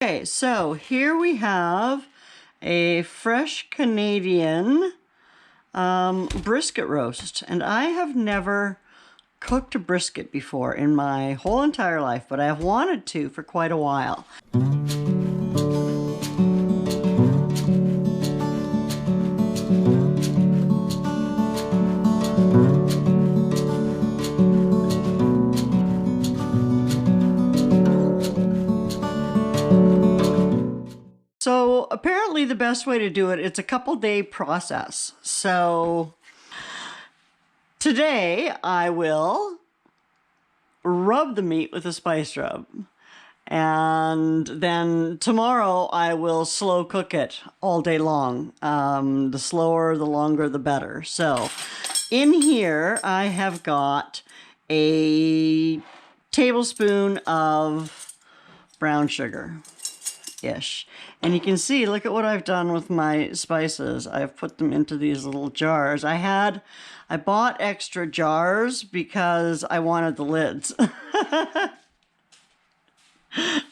Okay, so here we have a fresh Canadian brisket roast, and I have never cooked a brisket before in my whole entire life, but I have wanted to for quite a while. So apparently the best way to do it, it's a couple-day process. So today I will rub the meat with a spice rub. And then tomorrow I will slow cook it all day long. The slower, the longer, the better. So in here I have got a tablespoon of brown sugar-ish. And you can see, look at what I've done with my spices. I've put them into these little jars. I bought extra jars because I wanted the lids.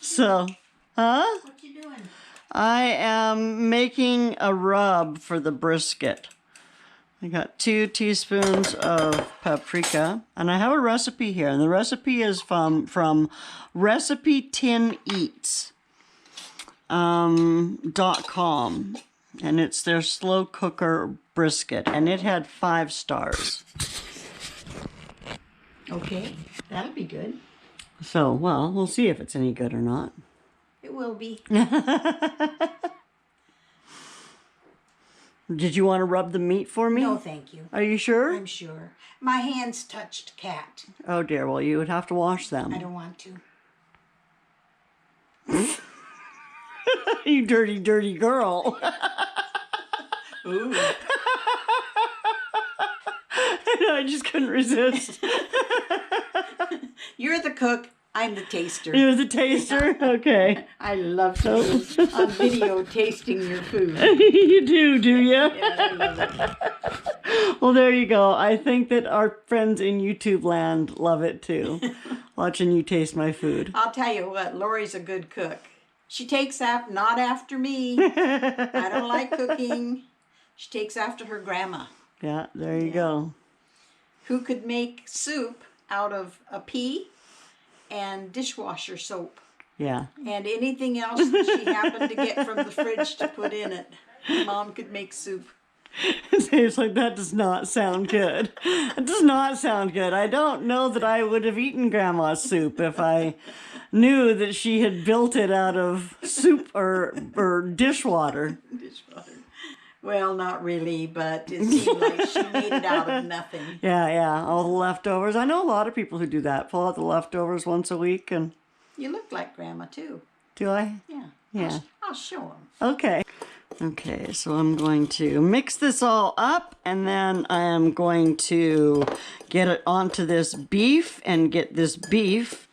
So, huh? What you doing? I am making a rub for the brisket. I got 2 teaspoons of paprika, and I have a recipe here, and the recipe is from RecipeTinEats.com, and it's their slow cooker brisket, and it had 5 stars. Okay, that'll be good. So, well, we'll see if it's any good or not. It will be. Did you want to rub the meat for me? No, thank you. Are you sure? I'm sure. My hands touched cat. Oh dear, well you would have to wash them. I don't want to. You dirty, dirty girl. Ooh. I just couldn't resist. You're the cook. I'm the taster. You're the taster? Okay. I love to on video tasting your food. You do you? Yeah, I love it. Well, there you go. I think that our friends in YouTube land love it too. Watching you taste my food. I'll tell you what, Lori's a good cook. She takes not after me. I don't like cooking. She takes after her grandma. Yeah, there you go. Who could make soup out of a pea and dishwasher soap. Yeah. And anything else that she happened to get from the fridge to put in it. Mom could make soup. It's like, that does not sound good. It does not sound good. I don't know that I would have eaten Grandma's soup if I knew that she had built it out of soup or dishwater. Dishwater. Well, not really, but it seemed like she made it out of nothing. Yeah, all the leftovers. I know a lot of people who do that. Pull out the leftovers once a week and... You look like Grandma, too. Do I? Yeah. Yeah. I'll show them. Okay. Okay, so I'm going to mix this all up, and then I am going to get it onto this beef and get this beef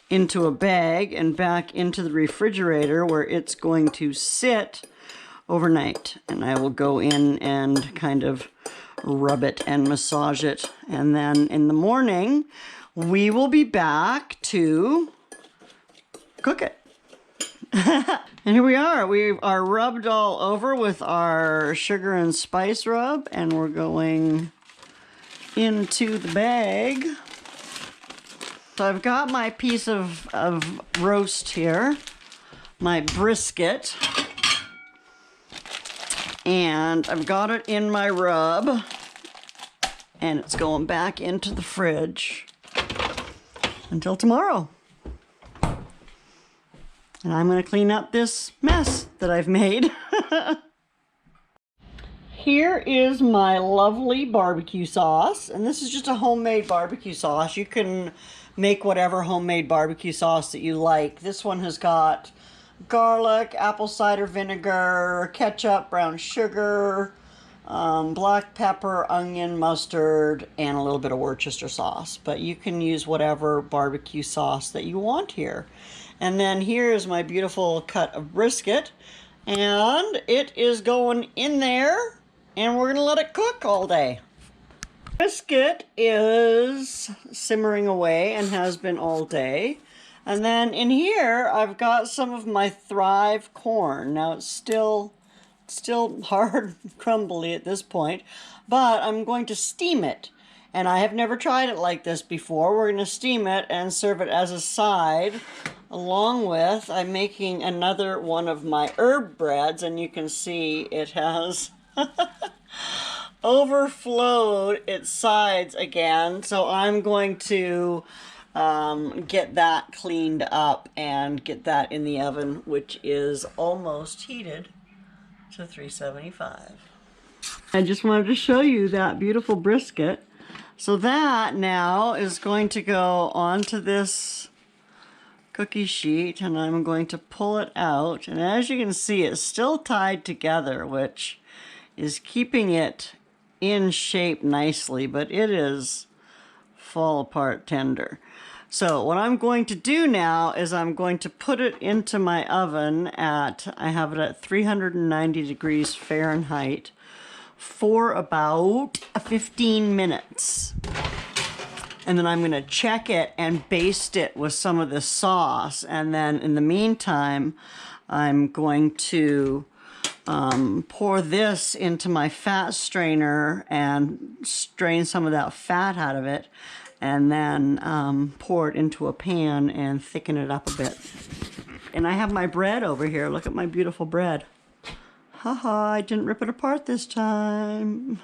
into a bag and back into the refrigerator where it's going to sit overnight. And I will go in and kind of rub it and massage it. And then in the morning, we will be back to cook it. And here we are. We are rubbed all over with our sugar and spice rub, and we're going into the bag. So I've got my piece of roast here, my brisket, and I've got it in my rub, and it's going back into the fridge until tomorrow. And I'm going to clean up this mess that I've made. Here is my lovely barbecue sauce. And this is just a homemade barbecue sauce. You can make whatever homemade barbecue sauce that you like. This one has got garlic, apple cider vinegar, ketchup, brown sugar, black pepper, onion, mustard, and a little bit of Worcester sauce. But you can use whatever barbecue sauce that you want here. And then here is my beautiful cut of brisket, and it is going in there, and we're going to let it cook all day. Brisket is simmering away and has been all day. And then in here, I've got some of my Thrive corn. Now it's still hard, crumbly at this point, but I'm going to steam it. And I have never tried it like this before. We're going to steam it and serve it as a side, along with, I'm making another one of my herb breads, and you can see it has overflowed its sides again. So I'm going to get that cleaned up and get that in the oven, which is almost heated to 375. I just wanted to show you that beautiful brisket. So that now is going to go onto this cookie sheet, and I'm going to pull it out. And as you can see, it's still tied together, which is keeping it in shape nicely, but it is fall apart tender. So what I'm going to do now is I'm going to put it into my oven at, I have it at 390 degrees Fahrenheit for about 15 minutes. And then I'm going to check it and baste it with some of this sauce. And then in the meantime, I'm going to pour this into my fat strainer and strain some of that fat out of it. And then pour it into a pan and thicken it up a bit. And I have my bread over here. Look at my beautiful bread. Haha, I didn't rip it apart this time.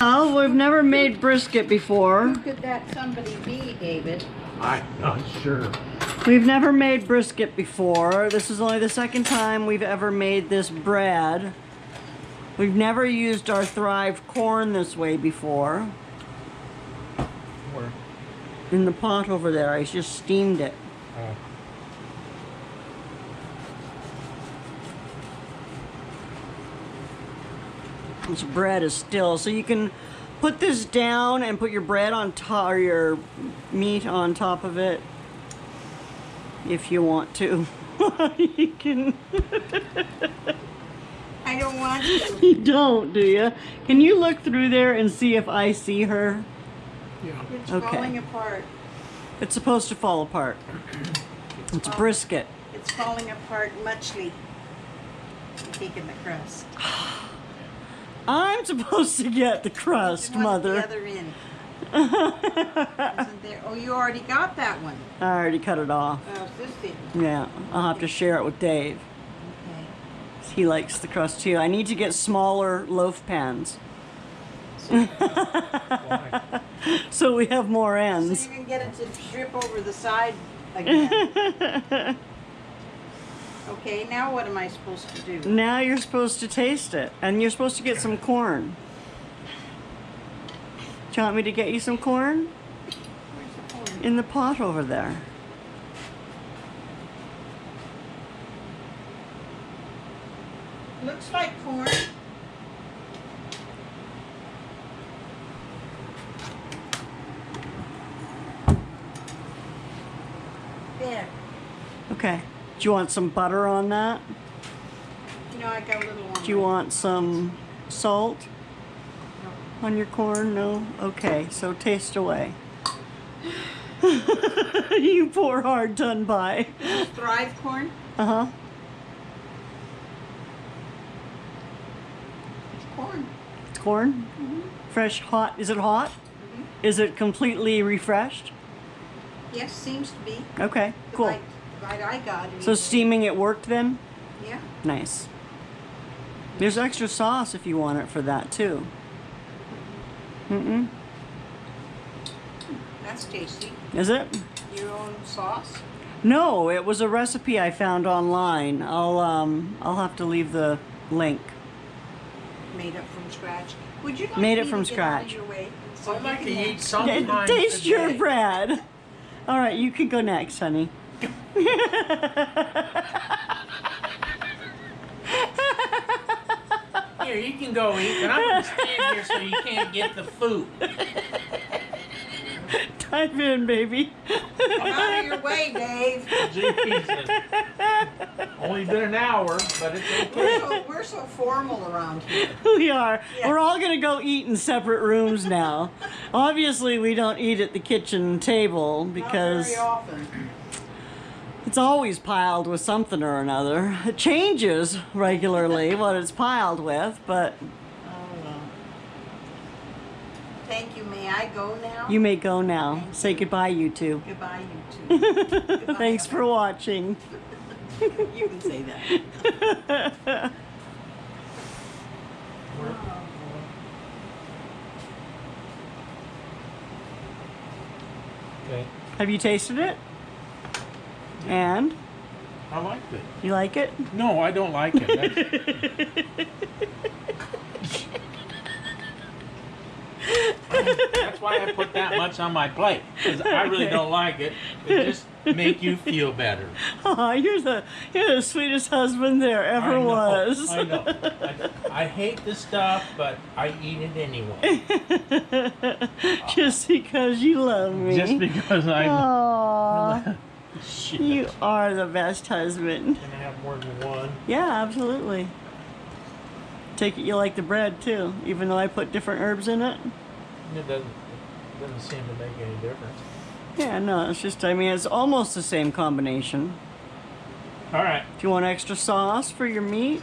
Oh, we've never made brisket before. Who could that somebody be, David? I'm not sure. We've never made brisket before. This is only the second time we've ever made this bread. We've never used our Thrive corn this way before. Where? In the pot over there, I just steamed it. This bread is still, so you can put this down and put your bread on top, or your meat on top of it, if you want to. You can. I don't want to. You don't, do you? Can you look through there and see if I see her? Yeah. It's Okay. falling apart. It's supposed to fall apart. It's brisket. It's falling apart muchly. I'm taking the crust. I'm supposed to get the crust, Just want Mother. The other end. Isn't there? Oh, you already got that one. I already cut it off. Oh, this thing. Yeah, I'll have to share it with Dave. Okay. He likes the crust too. I need to get smaller loaf pans. Why? So we have more So ends. you can get it to drip over the side again. Okay, now what am I supposed to do? Now you're supposed to taste it. And you're supposed to get some corn. Do you want me to get you some corn? Where's the corn? In the pot over there. Looks like corn. There. Okay. Do you want some butter on that? No, I got a little one. Do you want some salt on your corn? No? Okay, so taste away. You poor hard-done pie. This is Thrive corn. Uh-huh. It's corn. It's corn? Fresh, hot. Is it hot? Is it completely refreshed? Yes, seems to be. Okay, The cool. bite I got. So steaming it worked then? Yeah. Nice. There's extra sauce if you want it for that too. Mm-mm. That's tasty. Is it? Your own sauce. No, it was a recipe I found online. I'll have to leave the link. Made up from scratch. Would you like Made it me from to get out of scratch. your way so I'd like you to can eat have- sometimes Taste your today. bread. All right, you can go next, honey. Here, you can go eat, but I'm going to stand here so you can't get the food. Dive in, baby. Come out of your way, Dave. Jesus. I only been an hour, but it's okay. We're so formal around here. We are. Yeah. We're all going to go eat in separate rooms now. Obviously, we don't eat at the kitchen table because Not very often. it's always piled with something or another. It changes regularly what it's piled with, but Oh, well. Thank you. May I go now? you may go now. Say goodbye, you two. Goodbye, you two. Goodbye, Thanks for watching. You can say that. Okay. Have you tasted it? And? I liked it. You like it? No, I don't like it. That's why I put that much on my plate, because I really don't like it. It just make you feel better. Oh, you're the sweetest husband there ever was. I know. I hate the stuff, but I eat it anyway. Just because you love me. Just because I Aww, Shit. you are the best husband. Can I have more than one? Yeah, absolutely. Take it you like the bread too, even though I put different herbs in it. It doesn't seem to make any difference. Yeah, no, it's just, I mean, it's almost the same combination. All right. Do you want extra sauce for your meat?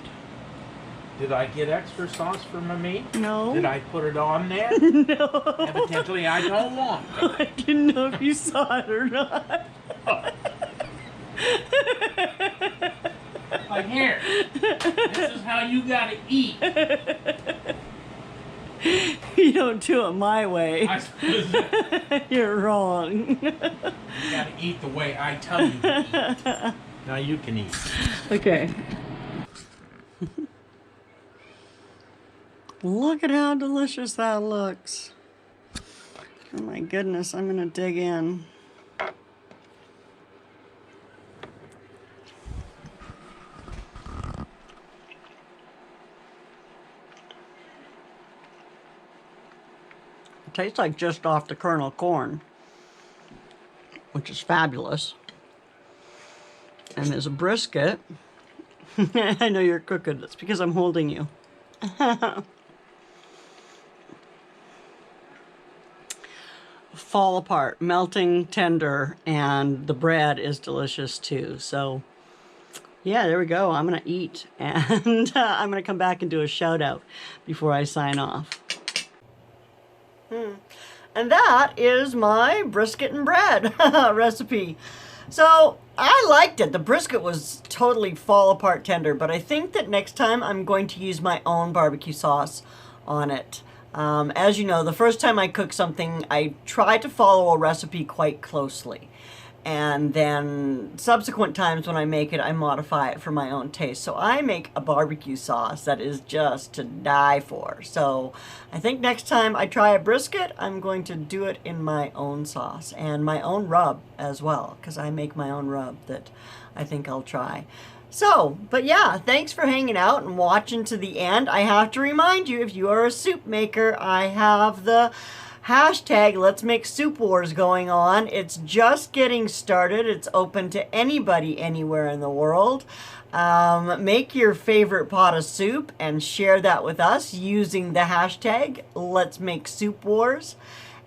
Did I get extra sauce for my meat? No. Did I put it on there? No. Evidently, I don't want it. I didn't know if you saw it or not. Like, here. This is how you gotta eat. You don't do it my way. I suppose You're wrong. you gotta eat the way I tell you to eat. Now you can eat. Okay. Look at how delicious that looks. Oh my goodness, I'm gonna dig in. It tastes like just off the kernel corn, which is fabulous. And there's a brisket. I know you're cooking. It's because I'm holding you. Fall apart, melting tender, and the bread is delicious too. So yeah, there we go. I'm gonna eat, and I'm gonna come back and do a shout out before I sign off. And that is my brisket and bread recipe. So I liked it. The brisket was totally fall apart tender, but I think that next time I'm going to use my own barbecue sauce on it. As you know, the first time I cook something, I try to follow a recipe quite closely. And then subsequent times when I make it, I modify it for my own taste. So I make a barbecue sauce that is just to die for. So I think next time I try a brisket, I'm going to do it in my own sauce and my own rub as well, because I make my own rub that I think I'll try. So, but yeah, thanks for hanging out and watching to the end. I have to remind you, if you are a soup maker, I have the hashtag Let's Make Soup Wars going on. It's just getting started. It's open to anybody anywhere in the world. Make your favorite pot of soup and share that with us using the hashtag Let's Make Soup Wars.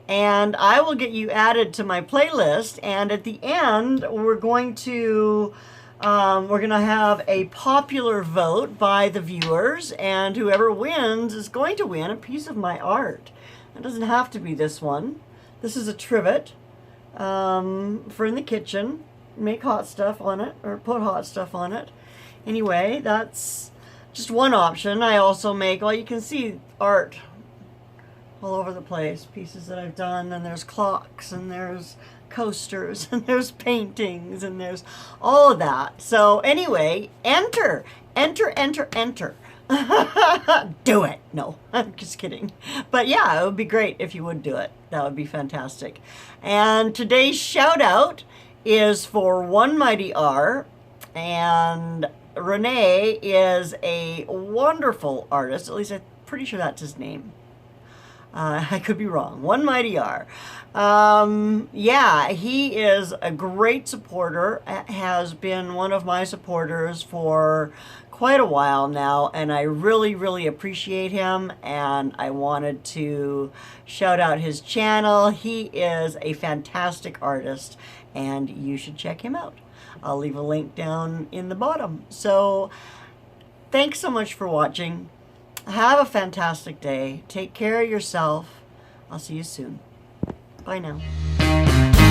And I will get you added to my playlist. And at the end, we're going to have a popular vote by the viewers, and whoever wins is going to win a piece of my art. It doesn't have to be this one. This is a trivet for in the kitchen. Make hot stuff on it, or put hot stuff on it. Anyway, that's just one option. I also make, well, you can see art all over the place. Pieces that I've done, and there's clocks, and there's coasters, and there's paintings, and there's all of that. So anyway, enter. Do it. No, I'm just kidding. But yeah, it would be great if you would do it. That would be fantastic. And today's shout out is for One Mighty R, and Renee is a wonderful artist. At least I'm pretty sure that's his name. I could be wrong. One Mighty R. Yeah, he is a great supporter, has been one of my supporters for quite a while now, and I really, really appreciate him, and I wanted to shout out his channel. He is a fantastic artist, and you should check him out. I'll leave a link down in the bottom. So, thanks so much for watching. Have a fantastic day. Take care of yourself. I'll see you soon. Bye now.